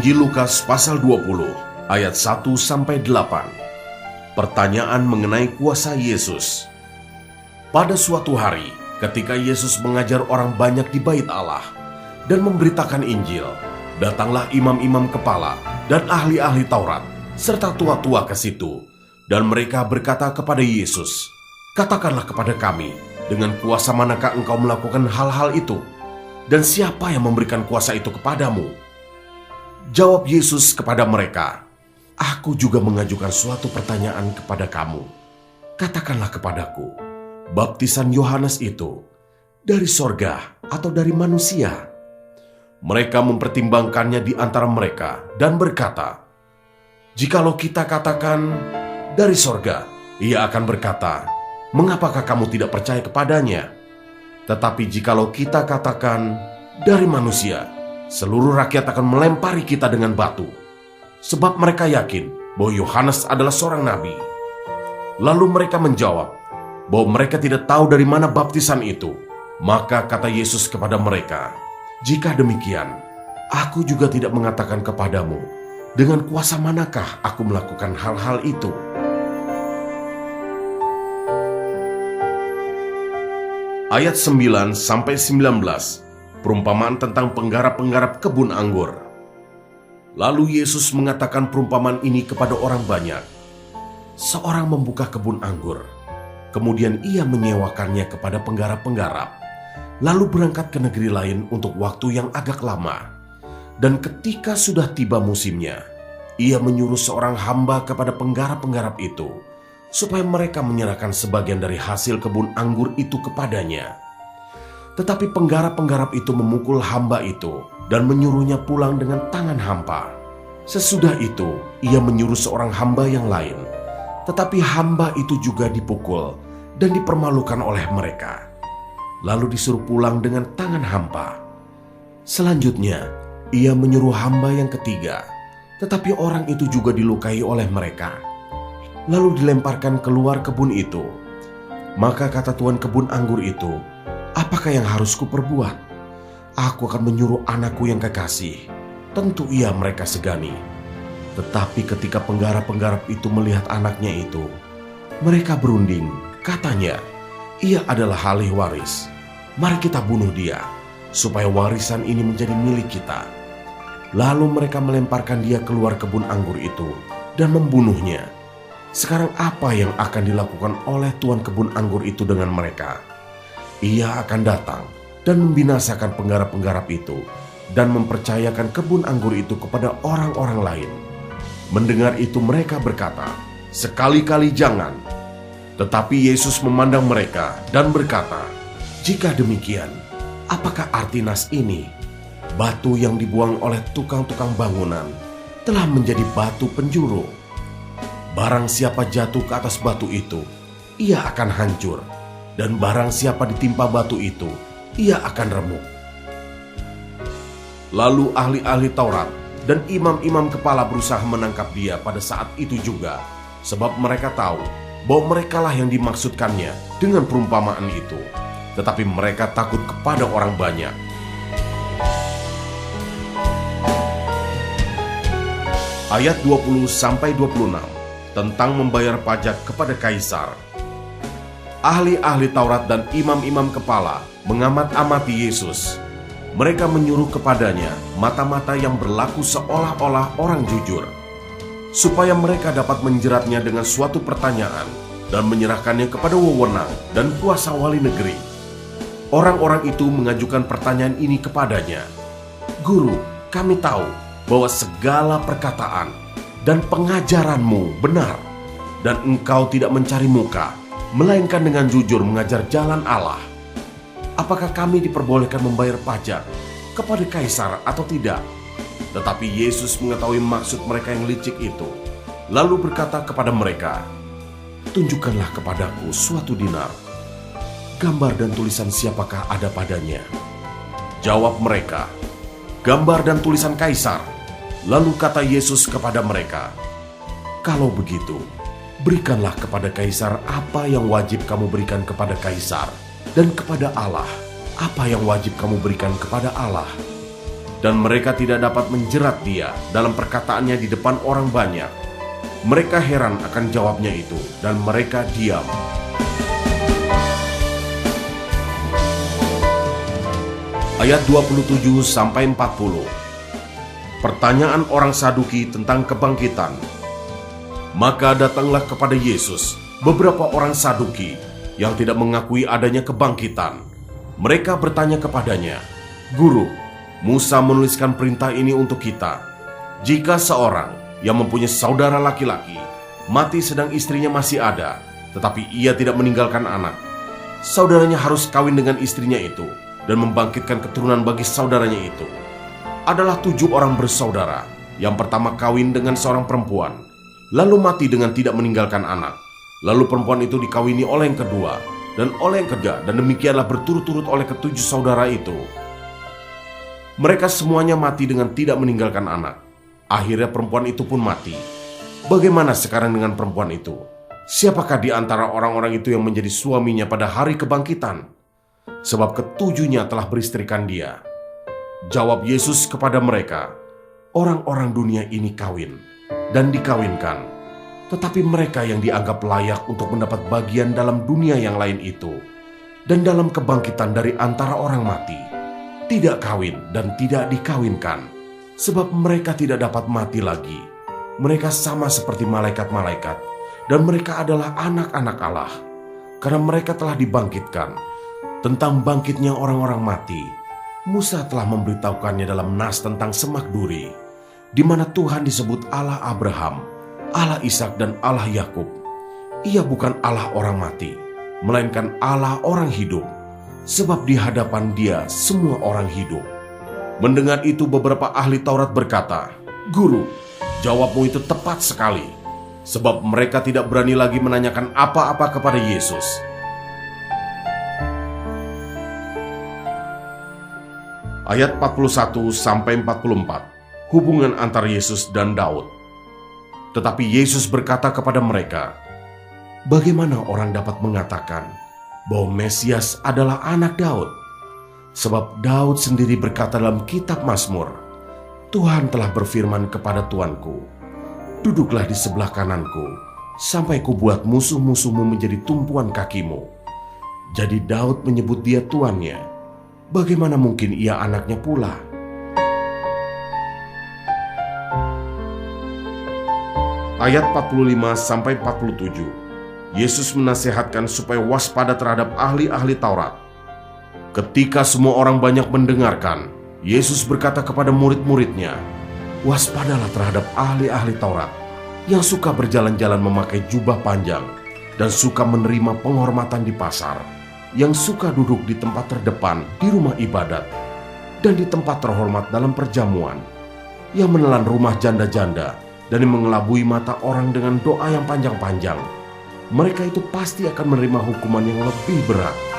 Injil Lukas pasal 20 ayat 1-8. Pertanyaan mengenai kuasa Yesus. Pada suatu hari, ketika Yesus mengajar orang banyak di bait Allah dan memberitakan Injil, datanglah imam-imam kepala dan ahli-ahli Taurat serta tua-tua ke situ, dan mereka berkata kepada Yesus, "Katakanlah kepada kami, dengan kuasa manakah engkau melakukan hal-hal itu? Dan siapa yang memberikan kuasa itu kepadamu?" Jawab Yesus kepada mereka, "Aku juga mengajukan suatu pertanyaan kepada kamu. Katakanlah kepadaku, baptisan Yohanes itu dari sorga atau dari manusia?" Mereka mempertimbangkannya di antara mereka dan berkata, "Jikalau kita katakan dari sorga, ia akan berkata, 'Mengapakah kamu tidak percaya kepadanya?' Tetapi jikalau kita katakan dari manusia, seluruh rakyat akan melempari kita dengan batu, sebab mereka yakin bahwa Yohanes adalah seorang nabi." Lalu mereka menjawab bahwa mereka tidak tahu dari mana baptisan itu. Maka kata Yesus kepada mereka, "Jika demikian, aku juga tidak mengatakan kepadamu, dengan kuasa manakah aku melakukan hal-hal itu?" Ayat 9-19, perumpamaan tentang penggarap-penggarap kebun anggur. Lalu Yesus mengatakan perumpamaan ini kepada orang banyak. Seorang membuka kebun anggur, kemudian ia menyewakannya kepada penggarap-penggarap, lalu berangkat ke negeri lain untuk waktu yang agak lama. Dan ketika sudah tiba musimnya, ia menyuruh seorang hamba kepada penggarap-penggarap itu, supaya mereka menyerahkan sebagian dari hasil kebun anggur itu kepadanya. Tetapi penggarap-penggarap itu memukul hamba itu dan menyuruhnya pulang dengan tangan hampa. Sesudah itu, ia menyuruh seorang hamba yang lain, tetapi hamba itu juga dipukul dan dipermalukan oleh mereka, lalu disuruh pulang dengan tangan hampa. Selanjutnya, ia menyuruh hamba yang ketiga, tetapi orang itu juga dilukai oleh mereka, lalu dilemparkan keluar kebun itu. Maka kata tuan kebun anggur itu, "Apakah yang harus kuperbuat? Aku akan menyuruh anakku yang kekasih." Tentu ia mereka segani. Tetapi ketika penggarap-penggarap itu melihat anaknya itu, mereka berunding. Katanya, "Ia adalah ahli waris. Mari kita bunuh dia, supaya warisan ini menjadi milik kita." Lalu mereka melemparkan dia keluar kebun anggur itu dan membunuhnya. Sekarang apa yang akan dilakukan oleh tuan kebun anggur itu dengan mereka? Ia akan datang dan membinasakan penggarap-penggarap itu dan mempercayakan kebun anggur itu kepada orang-orang lain. Mendengar itu mereka berkata, "Sekali-kali jangan." Tetapi Yesus memandang mereka dan berkata, "Jika demikian, apakah arti nas ini? Batu yang dibuang oleh tukang-tukang bangunan telah menjadi batu penjuru. Barang siapa jatuh ke atas batu itu, ia akan hancur, dan barang siapa ditimpa batu itu, ia akan remuk." Lalu ahli-ahli Taurat dan imam-imam kepala berusaha menangkap dia pada saat itu juga, sebab mereka tahu bahwa merekalah yang dimaksudkannya dengan perumpamaan itu. Tetapi mereka takut kepada orang banyak. Ayat 20-26 tentang membayar pajak kepada kaisar. Ahli-ahli Taurat dan imam-imam kepala mengamat-amati Yesus. Mereka menyuruh kepadanya mata-mata yang berlaku seolah-olah orang jujur, supaya mereka dapat menjeratnya dengan suatu pertanyaan dan menyerahkannya kepada wewenang dan kuasa wali negeri. Orang-orang itu mengajukan pertanyaan ini kepadanya, "Guru, kami tahu bahwa segala perkataan dan pengajaranmu benar, dan engkau tidak mencari muka, melainkan dengan jujur mengajar jalan Allah. Apakah kami diperbolehkan membayar pajak kepada kaisar atau tidak?" Tetapi Yesus mengetahui maksud mereka yang licik itu, lalu berkata kepada mereka, "Tunjukkanlah kepadaku suatu dinar. Gambar dan tulisan siapakah ada padanya?" Jawab mereka, "Gambar dan tulisan kaisar." Lalu kata Yesus kepada mereka, "Kalau begitu, berikanlah kepada kaisar apa yang wajib kamu berikan kepada kaisar, dan kepada Allah apa yang wajib kamu berikan kepada Allah." dan mereka tidak dapat menjerat dia dalam perkataannya di depan orang banyak. Mereka heran akan jawabnya itu, dan mereka diam. Ayat 27-40. Pertanyaan orang Saduki tentang kebangkitan. Maka datanglah kepada Yesus beberapa orang Saduki yang tidak mengakui adanya kebangkitan. Mereka bertanya kepadanya, "Guru, Musa menuliskan perintah ini untuk kita. Jika seorang yang mempunyai saudara laki-laki mati sedang istrinya masih ada, tetapi ia tidak meninggalkan anak, saudaranya harus kawin dengan istrinya itu dan membangkitkan keturunan bagi saudaranya itu. Adalah 7 orang bersaudara. Yang pertama kawin dengan seorang perempuan, lalu mati dengan tidak meninggalkan anak. Lalu perempuan itu dikawini oleh yang kedua, dan oleh yang ketiga, dan demikianlah berturut-turut oleh ke-7 saudara itu. Mereka semuanya mati dengan tidak meninggalkan anak. Akhirnya perempuan itu pun mati. Bagaimana sekarang dengan perempuan itu? Siapakah di antara orang-orang itu yang menjadi suaminya pada hari kebangkitan? Sebab ke-7-nya telah beristrikan dia." Jawab Yesus kepada mereka, "Orang-orang dunia ini kawin dan dikawinkan, tetapi mereka yang dianggap layak untuk mendapat bagian dalam dunia yang lain itu dan dalam kebangkitan dari antara orang mati, tidak kawin dan tidak dikawinkan, sebab mereka tidak dapat mati lagi. Mereka sama seperti malaikat-malaikat, dan mereka adalah anak-anak Allah, karena mereka telah dibangkitkan. Tentang bangkitnya orang-orang mati, Musa telah memberitahukannya dalam nas tentang semak duri, di mana Tuhan disebut Allah Abraham, Allah Ishak, dan Allah Yakub. Ia bukan Allah orang mati, melainkan Allah orang hidup, sebab di hadapan Dia semua orang hidup." Mendengar itu beberapa ahli Taurat berkata, "Guru, jawabmu itu tepat sekali." Sebab mereka tidak berani lagi menanyakan apa-apa kepada Yesus. Ayat 41-44. Hubungan antara Yesus dan Daud. Tetapi Yesus berkata kepada mereka, "Bagaimana orang dapat mengatakan bahwa Mesias adalah anak Daud? Sebab Daud sendiri berkata dalam kitab Mazmur, 'Tuhan telah berfirman kepada Tuanku, duduklah di sebelah kananku, sampai kubuat musuh-musuhmu menjadi tumpuan kakimu.' Jadi Daud menyebut dia tuannya. Bagaimana mungkin ia anaknya pula?" Ayat 45-47. Yesus menasihatkan supaya waspada terhadap ahli-ahli Taurat. Ketika semua orang banyak mendengarkan, Yesus berkata kepada murid-muridnya, "Waspadalah terhadap ahli-ahli Taurat yang suka berjalan-jalan memakai jubah panjang dan suka menerima penghormatan di pasar, yang suka duduk di tempat terdepan di rumah ibadat dan di tempat terhormat dalam perjamuan, yang menelan rumah janda-janda dan yang mengelabui mata orang dengan doa yang panjang-panjang. Mereka itu pasti akan menerima hukuman yang lebih berat."